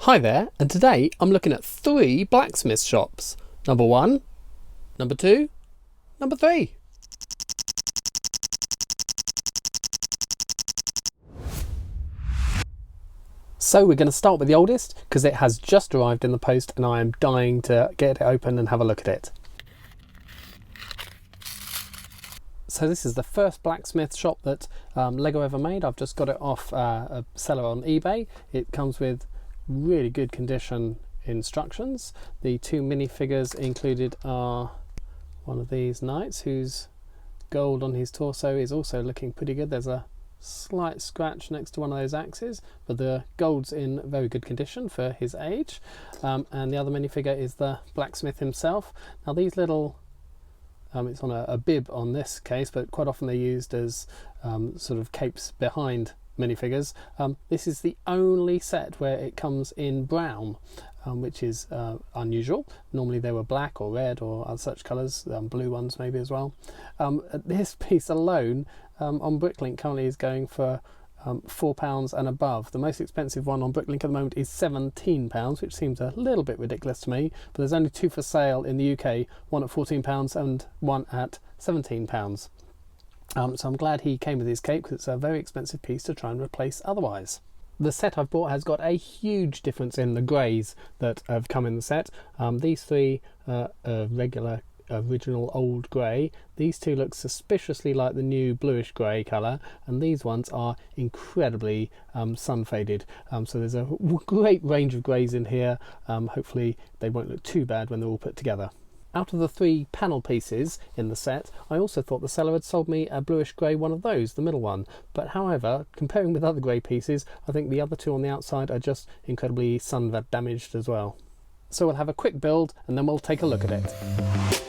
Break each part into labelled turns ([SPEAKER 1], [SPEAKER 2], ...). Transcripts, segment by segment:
[SPEAKER 1] Hi there, and today I'm looking at 3 blacksmith shops. Number 1, number 2, number 3. So we're going to start with the oldest because it has just arrived in the post and I am dying to get it open and have a look at it. So this is the first blacksmith shop that Lego ever made. I've just got it off a seller on eBay. It comes with really good condition instructions. The 2 minifigures included are one of these knights whose gold on his torso is also looking pretty good. There's a slight scratch next to one of those axes, but the gold's in very good condition for his age. And the other minifigure is the blacksmith himself. Now these little it's on a bib on this case, but quite often they're used as sort of capes behind minifigures. This is the only set where it comes in brown, which is unusual. Normally they were black or red or other such colours, blue ones maybe as well. This piece alone on Bricklink currently is going for £4 and above. The most expensive one on Bricklink at the moment is £17, which seems a little bit ridiculous to me, but there's only 2 for sale in the UK, one at £14 and one at £17. So I'm glad he came with his cape because it's a very expensive piece to try and replace otherwise. The set I've bought has got a huge difference in the greys that have come in the set. These 3 are regular original old grey. These 2 look suspiciously like the new bluish grey colour, and these ones are incredibly sun faded. So there's a great range of greys in here. Hopefully they won't look too bad when they're all put together. Out of the 3 panel pieces in the set, I also thought the seller had sold me a bluish grey one of those, the middle one. But however, comparing with other grey pieces, I think the other 2 on the outside are just incredibly sun damaged as well. So we'll have a quick build and then we'll take a look at it.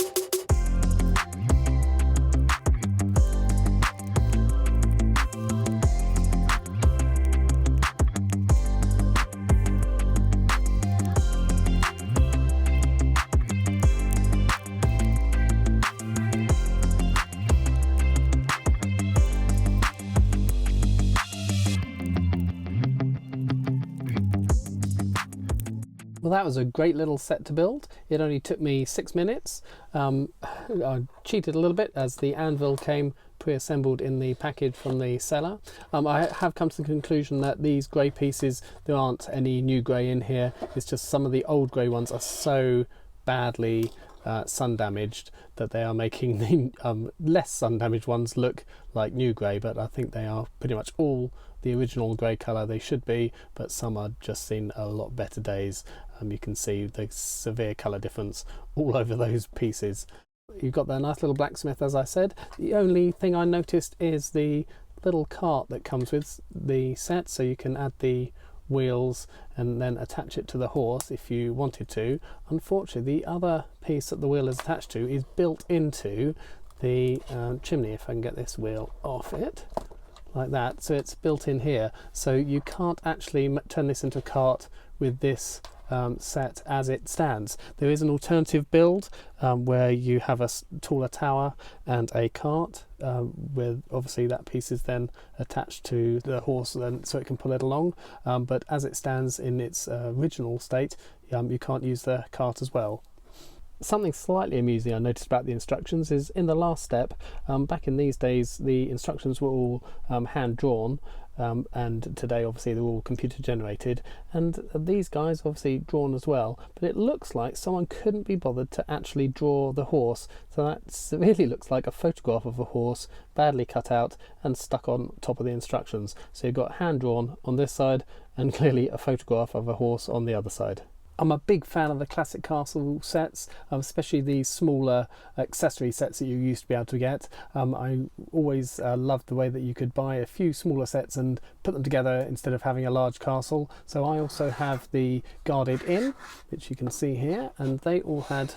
[SPEAKER 1] Well, that was a great little set to build. It only took me 6 minutes. I cheated a little bit as the anvil came pre-assembled in the package from the seller. I have come to the conclusion that these grey pieces, there aren't any new grey in here. It's just some of the old grey ones are so badly sun damaged that they are making the less sun damaged ones look like new grey, but I think they are pretty much all the original grey colour they should be, but some are just seen a lot better days. You can see the severe colour difference all over those pieces. You've got the nice little blacksmith, as I said. The only thing I noticed is the little cart that comes with the set, so you can add the wheels and then attach it to the horse if you wanted to. Unfortunately, the other piece that the wheel is attached to is built into the chimney. If I can get this wheel off it like that, so it's built in here, so you can't actually turn this into a cart with this set as it stands. There is an alternative build where you have a taller tower and a cart with obviously that piece is then attached to the horse then so it can pull it along, but as it stands in its original state, you can't use the cart as well. Something slightly amusing I noticed about the instructions is in the last step, back in these days the instructions were all hand drawn, and today obviously they're all computer generated, and these guys obviously drawn as well, but it looks like someone couldn't be bothered to actually draw the horse, so that really looks like a photograph of a horse badly cut out and stuck on top of the instructions. So you've got hand drawn on this side and clearly a photograph of a horse on the other side. I'm a big fan of the classic castle sets, especially these smaller accessory sets that you used to be able to get. I always loved the way that you could buy a few smaller sets and put them together instead of having a large castle. So I also have the guarded inn, which you can see here, and they all had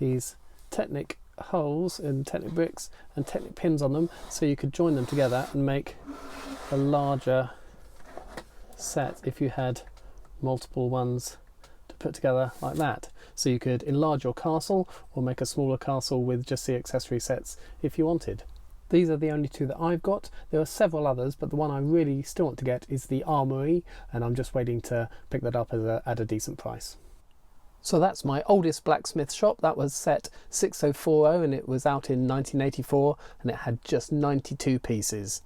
[SPEAKER 1] these Technic holes and Technic bricks and Technic pins on them, so you could join them together and make a larger set if you had multiple ones put together like that. So you could enlarge your castle or make a smaller castle with just the accessory sets if you wanted. These are the only two that I've got. There are several others, but the one I really still want to get is the Armory, and I'm just waiting to pick that up at a decent price. So that's my oldest blacksmith shop. That was set 6040 and it was out in 1984 and it had just 92 pieces.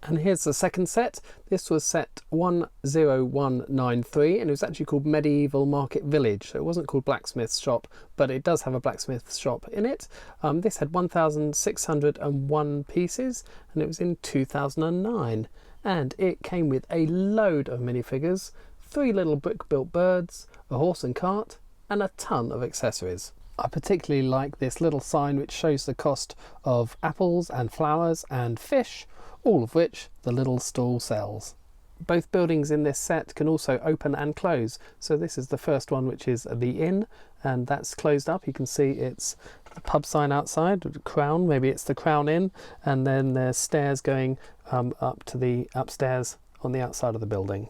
[SPEAKER 1] And here's the second set. This was set 10193 and it was actually called Medieval Market Village. So it wasn't called Blacksmith Shop, but it does have a blacksmith shop in it. This had 1,601 pieces and it was in 2009. And it came with a load of minifigures, 3 little brick-built birds, a horse and cart, and a ton of accessories. I particularly like this little sign which shows the cost of apples and flowers and fish, all of which the little stall sells. Both buildings in this set can also open and close. So this is the first one, which is the inn, and that's closed up. You can see it's the pub sign outside, the Crown, maybe it's the Crown Inn, and then there's stairs going up to the upstairs on the outside of the building.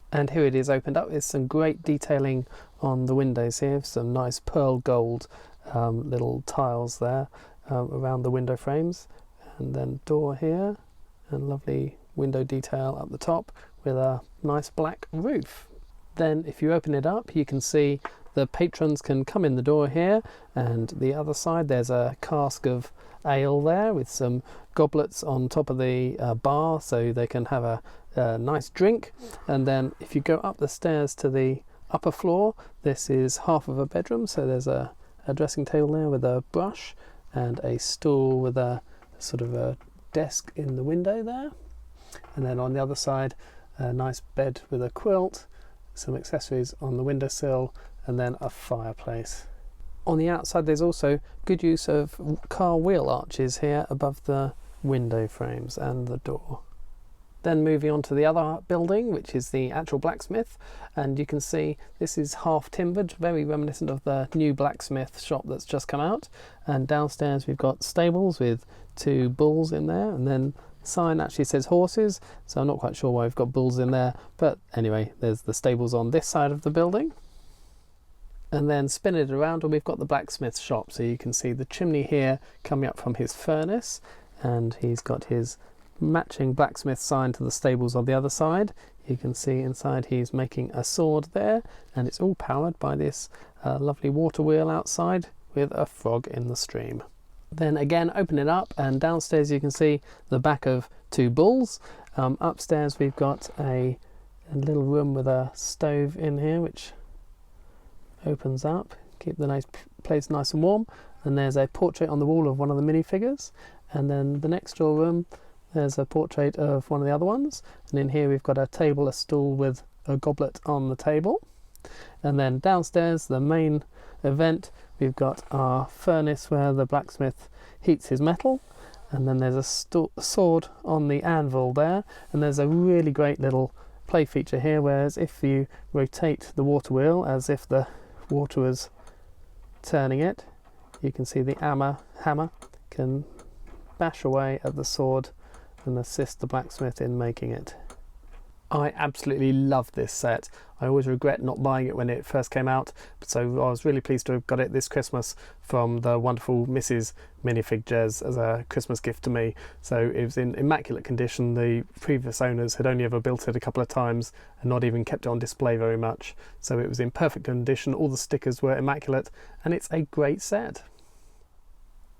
[SPEAKER 1] And here it is opened up. There's some great detailing on the windows here, some nice pearl gold little tiles there around the window frames, and then door here, and lovely window detail up the top with a nice black roof. Then if you open it up, you can see the patrons can come in the door here, and the other side there's a cask of ale there with some goblets on top of the bar so they can have a nice drink. And then if you go up the stairs to the upper floor, this is half of a bedroom, so there's a dressing table there with a brush and a stool with a sort of a desk in the window there, and then on the other side a nice bed with a quilt, some accessories on the windowsill, and then a fireplace. On the outside there's also good use of car wheel arches here above the window frames and the door. Then moving on to the other building, which is the actual blacksmith, and you can see this is half timbered, very reminiscent of the new blacksmith shop that's just come out. And downstairs we've got stables with 2 bulls in there, and then the sign actually says horses, so I'm not quite sure why we've got bulls in there, but anyway, there's the stables on this side of the building. And then spin it around and we've got the blacksmith shop, so you can see the chimney here coming up from his furnace, and he's got his matching blacksmith sign to the stables on the other side. You can see inside he's making a sword there, and it's all powered by this lovely water wheel outside with a frog in the stream. Then again open it up, and downstairs you can see the back of 2 bulls. Upstairs we've got a little room with a stove in here which opens up, keep the place nice and warm, and there's a portrait on the wall of one of the minifigures. And then the next door room, there's a portrait of one of the other ones, and in here we've got a table, a stool with a goblet on the table. And then downstairs, the main event, we've got our furnace where the blacksmith heats his metal, and then there's a sword on the anvil there, and there's a really great little play feature here, whereas if you rotate the water wheel as if the water was turning it, you can see the hammer can bash away at the sword and assist the blacksmith in making it. I absolutely love this set. I always regret not buying it when it first came out, so I was really pleased to have got it this Christmas from the wonderful Mrs. Minifig Jez as a Christmas gift to me. So it was in immaculate condition. The previous owners had only ever built it a couple of times and not even kept it on display very much. So it was in perfect condition, all the stickers were immaculate, and it's a great set.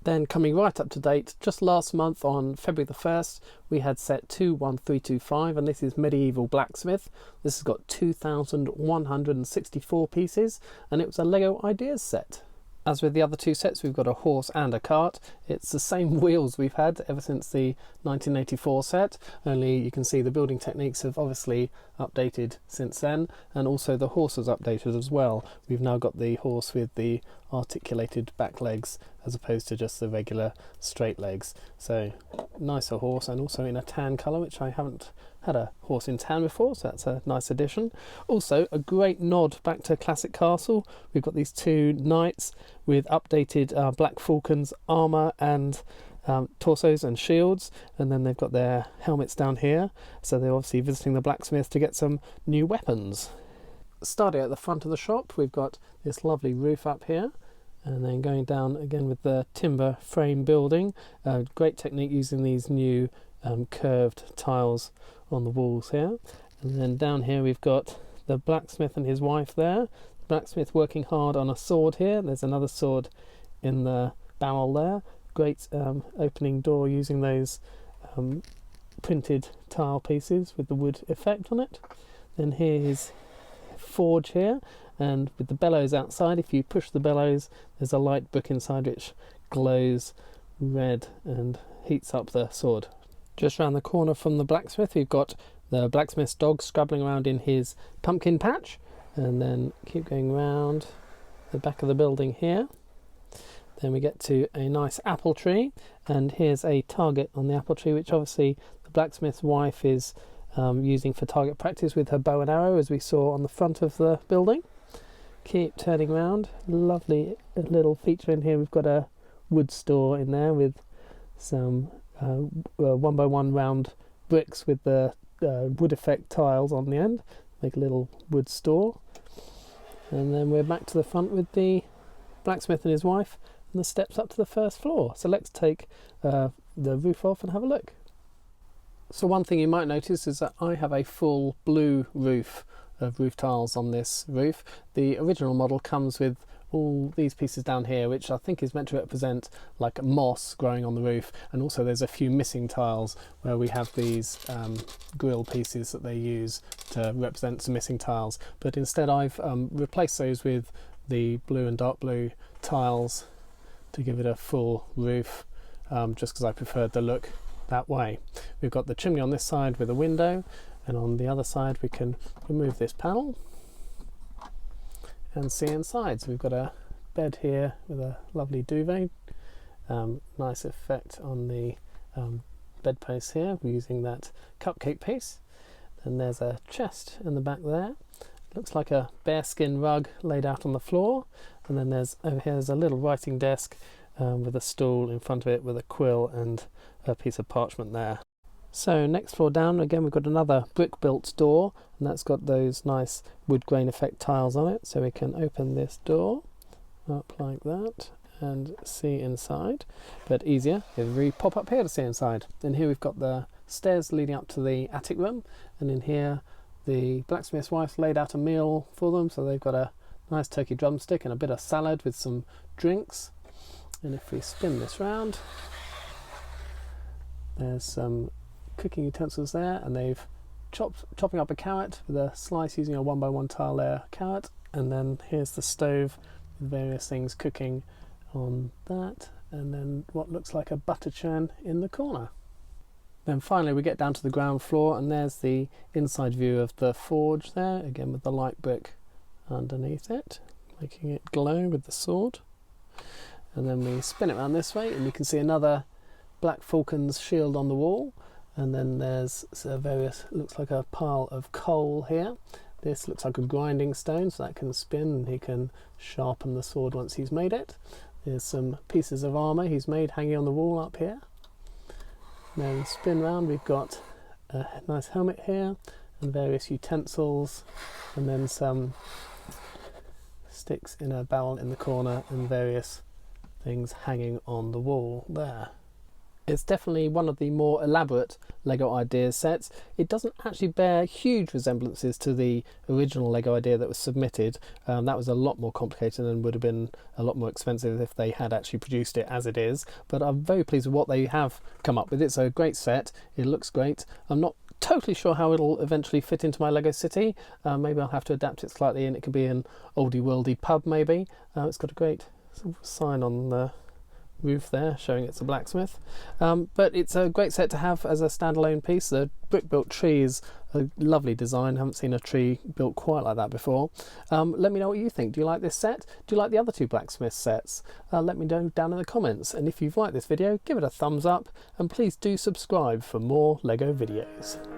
[SPEAKER 1] Then coming right up to date, just last month on February the 1st, we had set 21325, and this is Medieval Blacksmith. This has got 2,164 pieces, and it was a Lego Ideas set. As with the other 2 sets, we've got a horse and a cart. It's the same wheels we've had ever since the 1984 set, only you can see the building techniques have obviously updated since then, and also the horse has updated as well. We've now got the horse with the articulated back legs as opposed to just the regular straight legs. So nicer horse, and also in a tan colour, which I haven't had a horse in tan before, so that's a nice addition. Also a great nod back to classic castle. We've got these 2 knights with updated black falcons armour and torsos and shields, and then they've got their helmets down here, so they're obviously visiting the blacksmith to get some new weapons. Starting at the front of the shop, we've got this lovely roof up here, And then going down again with the timber frame building. Great technique using these new curved tiles on the walls here. And then down here we've got the blacksmith and his wife there. The blacksmith working hard on a sword here. There's another sword in the barrel there. Great opening door using those printed tile pieces with the wood effect on it. Then here is forge here, and with the bellows outside, if you push the bellows there's a light brick inside which glows red and heats up the sword. Just around the corner from the blacksmith we've got the blacksmith's dog scrabbling around in his pumpkin patch, and then keep going round the back of the building here. Then we get to a nice apple tree, and here's a target on the apple tree which obviously the blacksmith's wife is using for target practice with her bow and arrow, as we saw on the front of the building. Keep turning around. Lovely little feature in here. We've got a wood store in there with some 1x1 round bricks with the wood effect tiles on the end. Make a little wood store. And then we're back to the front with the blacksmith and his wife and the steps up to the first floor. So let's take the roof off and have a look. So one thing you might notice is that I have a full blue roof of roof tiles on this roof. The original model comes with all these pieces down here, which I think is meant to represent like moss growing on the roof, and also there's a few missing tiles where we have these grill pieces that they use to represent some missing tiles, but instead I've replaced those with the blue and dark blue tiles to give it a full roof, just because I preferred the look that way. We've got the chimney on this side with a window, and on the other side we can remove this panel and see inside. So we've got a bed here with a lovely duvet, nice effect on the bedpost here. We're using that cupcake piece. And there's a chest in the back there. Looks like a bearskin rug laid out on the floor. And then there's over here there's a little writing desk with a stool in front of it with a quill and a piece of parchment there. So next floor down again we've got another brick built door, and that's got those nice wood grain effect tiles on it, so we can open this door up like that and see inside, but easier if we pop up here to see inside. And here we've got the stairs leading up to the attic room, and in here the blacksmith's wife laid out a meal for them, so they've got a nice turkey drumstick and a bit of salad with some drinks. And if we spin this round, there's some cooking utensils there, and they've chopping up a carrot with a slice using a 1x1 tile layer carrot, and then here's the stove with various things cooking on that, and then what looks like a butter churn in the corner. Then finally we get down to the ground floor, and there's the inside view of the forge there, again with the light brick underneath it, making it glow with the sword. And then we spin it around this way and you can see another Black Falcon's shield on the wall, and then there's various, looks like a pile of coal here. This looks like a grinding stone, so that can spin and he can sharpen the sword once he's made it. There's some pieces of armour he's made hanging on the wall up here. Then spin round, we've got a nice helmet here and various utensils, and then some sticks in a barrel in the corner and various things hanging on the wall there. It's definitely one of the more elaborate Lego Ideas sets. It doesn't actually bear huge resemblances to the original Lego idea that was submitted. That was a lot more complicated and would have been a lot more expensive if they had actually produced it as it is. But I'm very pleased with what they have come up with. It's a great set. It looks great. I'm not totally sure how it'll eventually fit into my Lego city. Maybe I'll have to adapt it slightly and it could be an oldie worldy pub maybe. It's got a great sign on the roof there showing it's a blacksmith, but it's a great set to have as a standalone piece. The brick built tree is a lovely design. I haven't seen a tree built quite like that before. Let me know what you think. Do you like this set? Do you like the other two blacksmith sets? Let me know down in the comments, and if you've liked this video give it a thumbs up and please do subscribe for more Lego videos.